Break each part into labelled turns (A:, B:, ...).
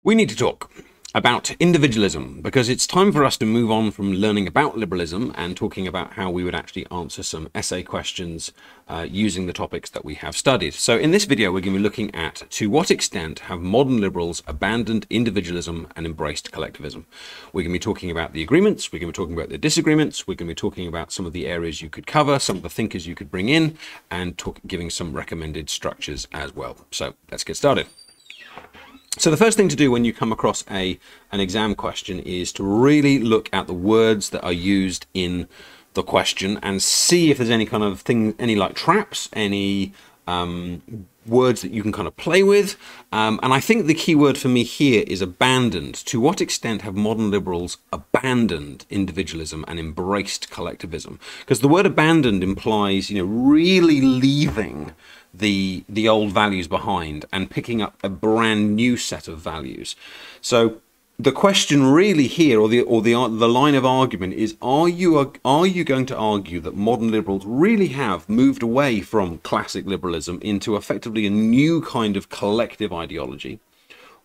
A: We need to talk about individualism because it's time for us to move on from learning about liberalism and talking about how we would actually answer some essay questions using the topics that we have studied. So in this video, we're going to be looking at to what extent have modern liberals abandoned individualism and embraced collectivism. We're going to be talking about the agreements, we're going to be talking about the disagreements, we're going to be talking about some of the areas you could cover, some of the thinkers you could bring in, and giving some recommended structures as well. So let's get started. So the first thing to do when you come across an exam question is to really look at the words that are used in the question and see if there's any kind of thing, any like traps, any words that you can kind of play with. And I think the key word for me here is abandoned. To what extent have modern liberals abandoned individualism and embraced collectivism? Because the word abandoned implies, really leaving the old values behind and picking up a brand new set of values. So the question really here, or the line of argument is: are you going to argue that modern liberals really have moved away from classic liberalism into effectively a new kind of collective ideology?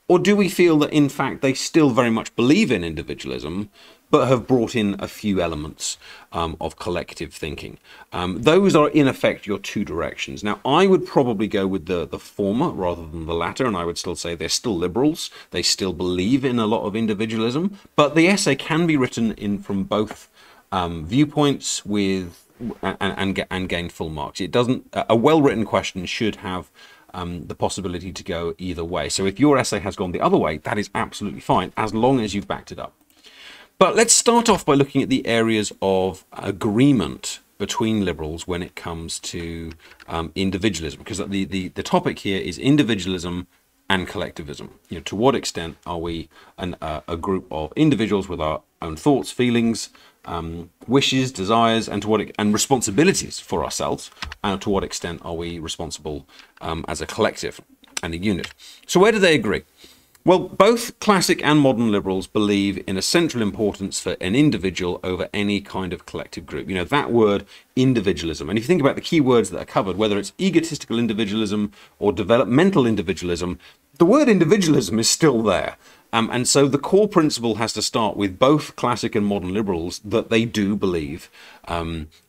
A: Or do we feel that in fact they still very much believe in individualism, but have brought in a few elements of collective thinking? Those are in effect your two directions. Now, I would probably go with the former rather than the latter, and I would still say they're still liberals. They still believe in a lot of individualism, but the essay can be written in from both viewpoints and gain full marks. It doesn't. A well-written question should have the possibility to go either way. So if your essay has gone the other way, that is absolutely fine, as long as you've backed it up. But let's start off by looking at the areas of agreement between liberals when it comes to individualism, because the topic here is individualism and collectivism. To what extent are we a group of individuals with our own thoughts, feelings, wishes, desires, and responsibilities for ourselves, and to what extent are we responsible as a collective and a unit? So where do they agree? Well, both classic and modern liberals believe in a central importance for an individual over any kind of collective group. That word individualism. And if you think about the key words that are covered, whether it's egotistical individualism or developmental individualism, the word individualism is still there. And so the core principle has to start with both classic and modern liberals that they do believe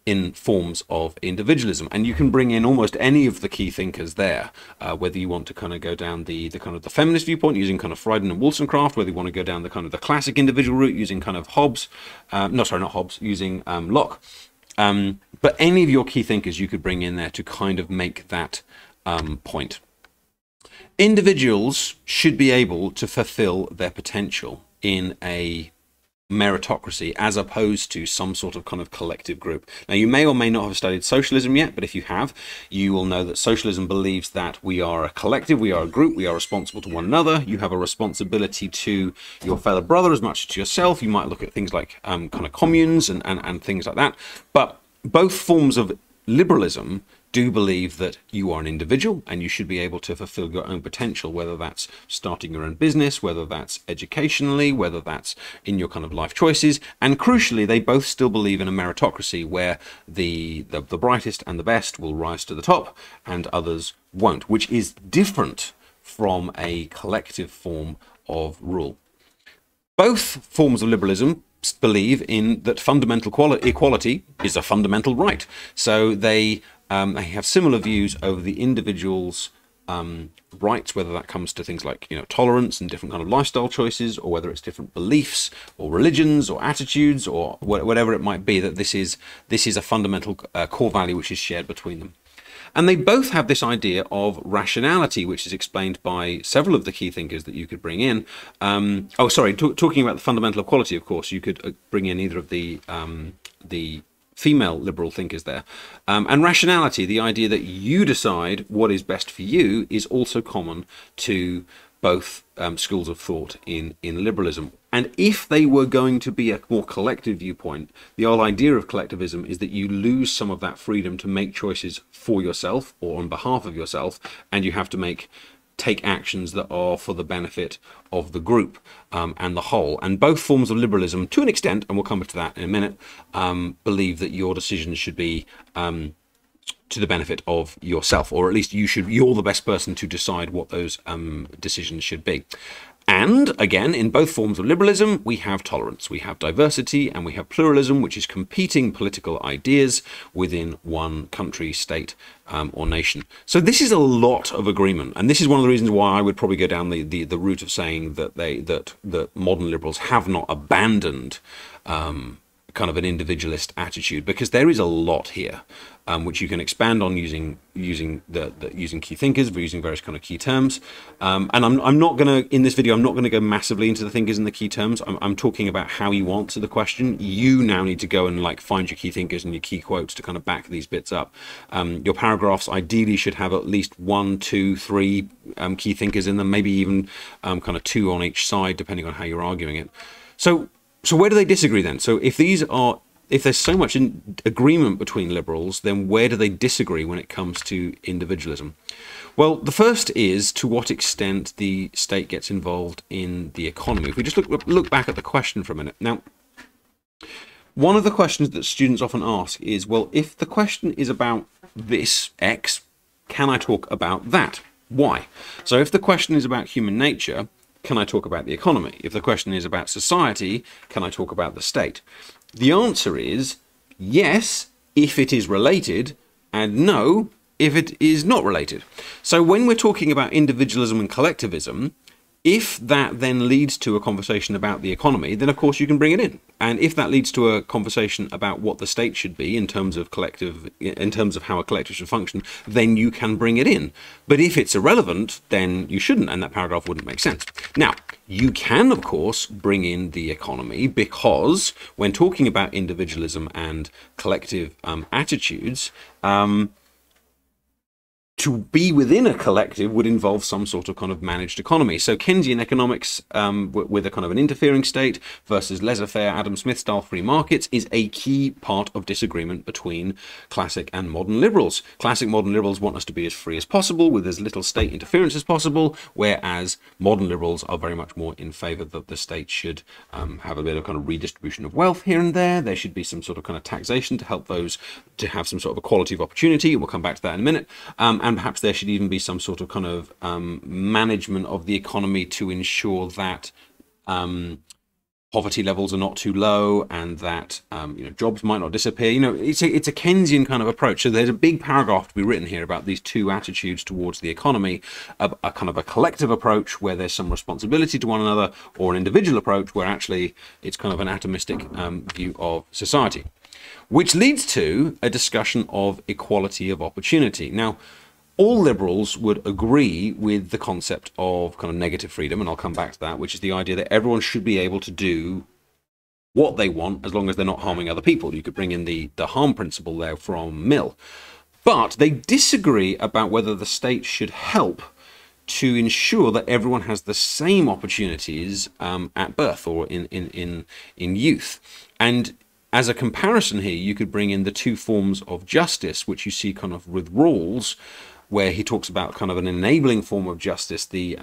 A: in forms of individualism. And you can bring in almost any of the key thinkers there, whether you want to kind of go down the feminist viewpoint using kind of Frieden and Wollstonecraft, whether you want to go down the classic individual route using kind of Hobbes, using Locke. But any of your key thinkers you could bring in there to kind of make that point. Individuals should be able to fulfill their potential in a meritocracy as opposed to some sort of kind of collective group. Now, you may or may not have studied socialism yet, but if you have, you will know that socialism believes that we are a collective, we are a group, we are responsible to one another. You have a responsibility to your fellow brother as much as to yourself. You might look at things like kind of communes and things like that. But both forms of liberalism do believe that you are an individual and you should be able to fulfill your own potential, whether that's starting your own business, whether that's educationally, whether that's in your kind of life choices. And crucially, they both still believe in a meritocracy where the brightest and the best will rise to the top and others won't, which is different from a collective form of rule. Both forms of liberalism believe in that fundamental equality is a fundamental right. So they have similar views over the individual's rights, whether that comes to things like tolerance and different kind of lifestyle choices, or whether it's different beliefs or religions or attitudes or whatever it might be. That this is a fundamental core value which is shared between them. And they both have this idea of rationality, which is explained by several of the key thinkers that you could bring in. Talking about the fundamental equality, of course, you could bring in either of the female liberal thinkers there. And rationality, the idea that you decide what is best for you, is also common to both schools of thought in liberalism. And if they were going to be a more collective viewpoint, the whole idea of collectivism is that you lose some of that freedom to make choices for yourself or on behalf of yourself, and you have to take actions that are for the benefit of the group and the whole. And both forms of liberalism, to an extent, and we'll come to that in a minute, believe that your decisions should be to the benefit of yourself, or at least you're the best person to decide what those decisions should be. And again, in both forms of liberalism, we have tolerance, we have diversity, and we have pluralism, which is competing political ideas within one country, state, or nation. So this is a lot of agreement, and this is one of the reasons why I would probably go down the route of saying that that modern liberals have not abandoned kind of an individualist attitude, because there is a lot here, which you can expand on using key thinkers, using various kind of key terms. And I'm not going to, in this video, I'm not going to go massively into the thinkers and the key terms. I'm talking about how you answer the question. You now need to go and like find your key thinkers and your key quotes to kind of back these bits up. Your paragraphs ideally should have at least 1, 2, 3 key thinkers in them, maybe even kind of 2 on each side, depending on how you're arguing it. So where do they disagree then? So if there's so much agreement between liberals, then where do they disagree when it comes to individualism? Well, the first is to what extent the state gets involved in the economy. If we just look back at the question for a minute. Now, one of the questions that students often ask is, well, if the question is about this, X, can I talk about that, Y? So if the question is about human nature, can I talk about the economy? If the question is about society, can I talk about the state? The answer is yes, if it is related, and no, if it is not related. So when we're talking about individualism and collectivism, if that then leads to a conversation about the economy, then of course you can bring it in. And if that leads to a conversation about what the state should be in terms of how a collective should function, then you can bring it in. But if it's irrelevant, then you shouldn't, and that paragraph wouldn't make sense. Now, you can of course bring in the economy, because when talking about individualism and collective attitudes, to be within a collective would involve some sort of kind of managed economy. So Keynesian economics with a kind of an interfering state versus laissez-faire Adam Smith style free markets is a key part of disagreement between classic and modern liberals. Classic modern liberals want us to be as free as possible with as little state interference as possible, whereas modern liberals are very much more in favor that the state should have a bit of kind of redistribution of wealth here and there. There should be some sort of kind of taxation to help those to have some sort of equality of opportunity. We'll come back to that in a minute. And perhaps there should even be some sort of kind of management of the economy to ensure that poverty levels are not too low, and that jobs might not disappear. It's a Keynesian kind of approach. So there's a big paragraph to be written here about these two attitudes towards the economy: a kind of a collective approach where there's some responsibility to one another, or an individual approach where actually it's kind of an atomistic view of society, which leads to a discussion of equality of opportunity. Now, all liberals would agree with the concept of kind of negative freedom, and I'll come back to that, which is the idea that everyone should be able to do what they want as long as they're not harming other people. You could bring in the harm principle there from Mill. But they disagree about whether the state should help to ensure that everyone has the same opportunities at birth or in youth. And as a comparison here, you could bring in the two forms of justice, which you see kind of with Rawls, where he talks about kind of an enabling form of justice, the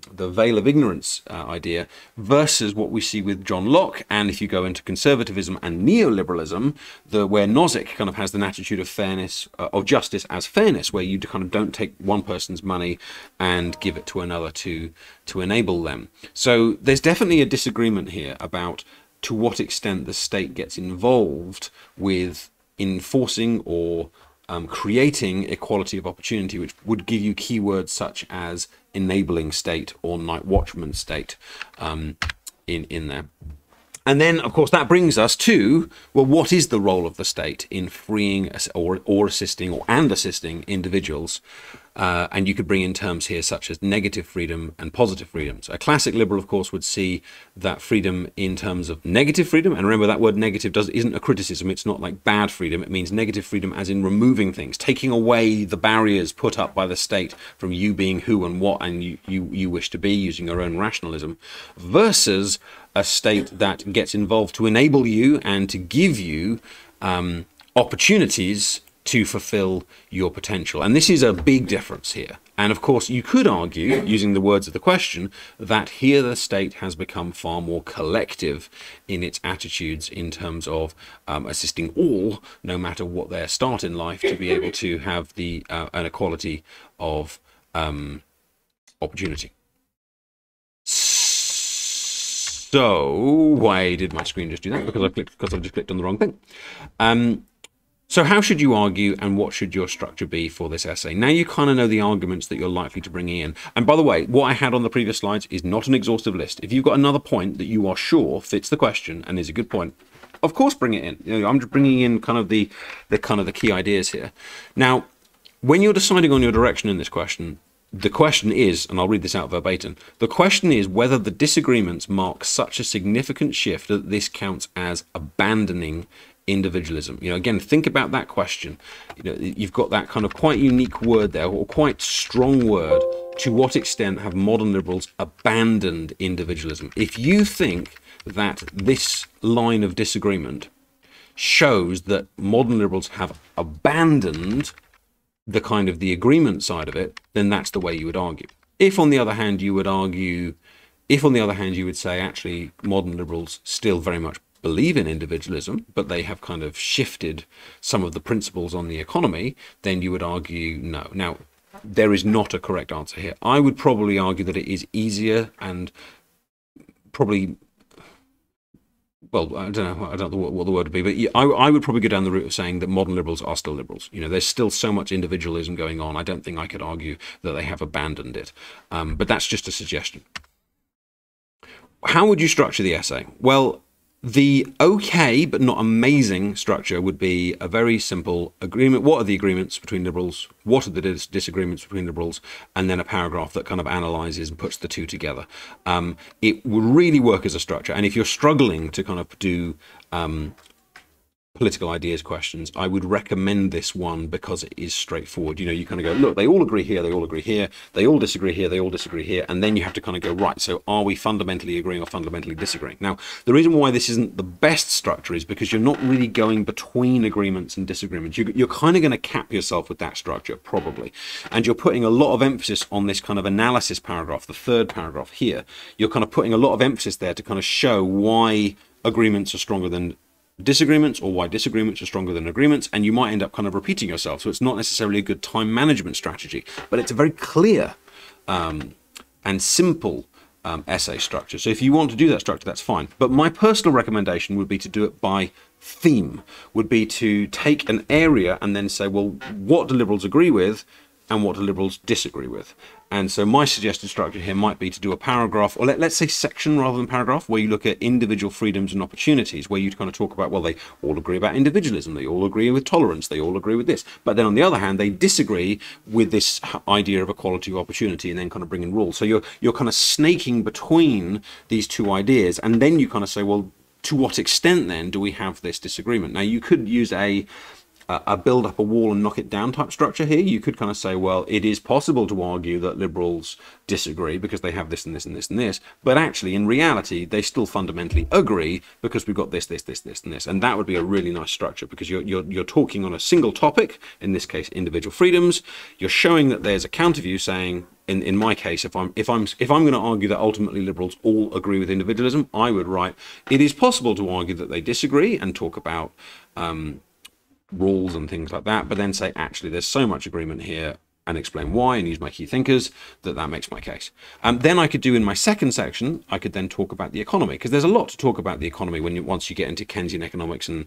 A: veil of ignorance idea, versus what we see with John Locke. And if you go into conservatism and neoliberalism, where Nozick kind of has an attitude of fairness, of justice as fairness, where you kind of don't take one person's money and give it to another to enable them. So there's definitely a disagreement here about to what extent the state gets involved with enforcing or creating equality of opportunity, which would give you keywords such as enabling state or night watchman state in there. And then, of course, that brings us to, well, what is the role of the state in freeing or assisting and assisting individuals? And you could bring in terms here such as negative freedom and positive freedom. So a classic liberal, of course, would see that freedom in terms of negative freedom. And remember, that word negative isn't a criticism. It's not like bad freedom. It means negative freedom as in removing things, taking away the barriers put up by the state from you being who and what and you wish to be, using your own rationalism, versus a state that gets involved to enable you and to give you opportunities to fulfill your potential. And this is a big difference here. And of course, you could argue, using the words of the question, that here the state has become far more collective in its attitudes in terms of assisting all, no matter what their start in life, to be able to have an equality of opportunity. So why did my screen just do that? Because I've just clicked on the wrong thing. So how should you argue, and what should your structure be for this essay? Now you kind of know the arguments that you're likely to bring in. And by the way, what I had on the previous slides is not an exhaustive list. If you've got another point that you are sure fits the question and is a good point, of course bring it in. You know, I'm just bringing in kind of the key ideas here. Now, when you're deciding on your direction in this question, the question is, and I'll read this out verbatim, the question is whether the disagreements mark such a significant shift that this counts as abandoning individualism. You know, again, think about that question. You know, you've got that kind of quite unique word there, or quite strong word. To what extent have modern liberals abandoned individualism? If you think that this line of disagreement shows that modern liberals have abandoned the kind of the agreement side of it, then that's the way you would argue. If on the other hand you would argue, if on the other hand you would say actually modern liberals still very much believe in individualism, but they have kind of shifted some of the principles on the economy, then you would argue no. Now, there is not a correct answer here. I would probably argue that it is easier and probably, well, I don't know what the word would be, but I would probably go down the route of saying that modern liberals are still liberals. You know, there's still so much individualism going on. I don't think I could argue that they have abandoned it. But that's just a suggestion. How would you structure the essay? Well, the okay but not amazing structure would be a very simple agreement. What are the agreements between liberals? What are the disagreements between liberals? And then a paragraph that kind of analyzes and puts the two together. It would really work as a structure. And if you're struggling to kind of do political ideas questions, I would recommend this one because it is straightforward. You know, you kind of go, look, they all agree here, they all agree here, they all disagree here, they all disagree here, and then you have to kind of go, right, so are we fundamentally agreeing or fundamentally disagreeing? Now, the reason why this isn't the best structure is because you're not really going between agreements and disagreements. You're kind of going to cap yourself with that structure, probably, and you're putting a lot of emphasis on this kind of analysis paragraph, the third paragraph here. You're kind of putting a lot of emphasis there to kind of show why agreements are stronger than disagreements, or why disagreements are stronger than agreements, and you might end up kind of repeating yourself. So it's not necessarily a good time management strategy, but it's a very clear and simple essay structure. So if you want to do that structure, that's fine. But my personal recommendation would be to do it by theme, would be to take an area and then say, well, what do liberals agree with and what do liberals disagree with? And so my suggested structure here might be to do a paragraph, or let's say section rather than paragraph, where you look at individual freedoms and opportunities, where you kind of talk about, well, they all agree about individualism, they all agree with tolerance, they all agree with this. But then on the other hand, they disagree with this idea of equality of opportunity, and then kind of bring in rules. So you're kind of snaking between these two ideas, and then you kind of say, well, to what extent then do we have this disagreement? Now, you could use a build up a wall and knock it down type structure here. You could kind of say, well, it is possible to argue that liberals disagree because they have this and this and this and this, but actually in reality they still fundamentally agree because we've got this, this, this, this and this. And that would be a really nice structure, because you're talking on a single topic, in this case individual freedoms. You're showing that there's a counter view saying, in my case, if I'm going to argue that ultimately liberals all agree with individualism, I would write, it is possible to argue that they disagree, and talk about rules and things like that, but then say, actually, there's so much agreement here, and explain why, and use my key thinkers, that makes my case. Then I could do in my second section, I could then talk about the economy, because there's a lot to talk about the economy once you get into Keynesian economics and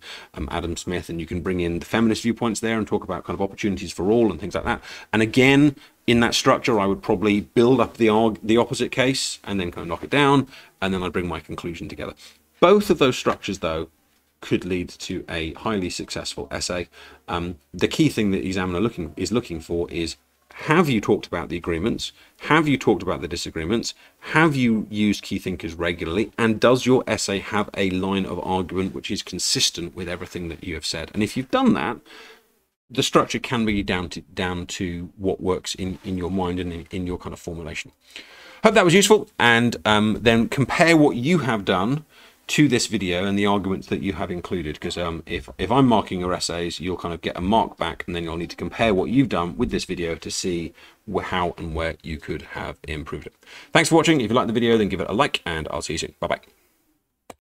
A: Adam Smith, and you can bring in the feminist viewpoints there and talk about kind of opportunities for all and things like that. And again, in that structure, I would probably build up the opposite case and then kind of knock it down, and then I'd bring my conclusion together. Both of those structures, though, could lead to a highly successful essay. The key thing that the examiner is looking for is, have you talked about the agreements? Have you talked about the disagreements? Have you used key thinkers regularly? And does your essay have a line of argument which is consistent with everything that you have said? And if you've done that, the structure can be down to what works in your mind and in your kind of formulation. Hope that was useful, and then compare what you have done to this video and the arguments that you have included, because if I'm marking your essays, you'll kind of get a mark back, and then you'll need to compare what you've done with this video to see how and where you could have improved it. Thanks for watching. If you liked the video, then give it a like, and I'll see you soon. Bye bye.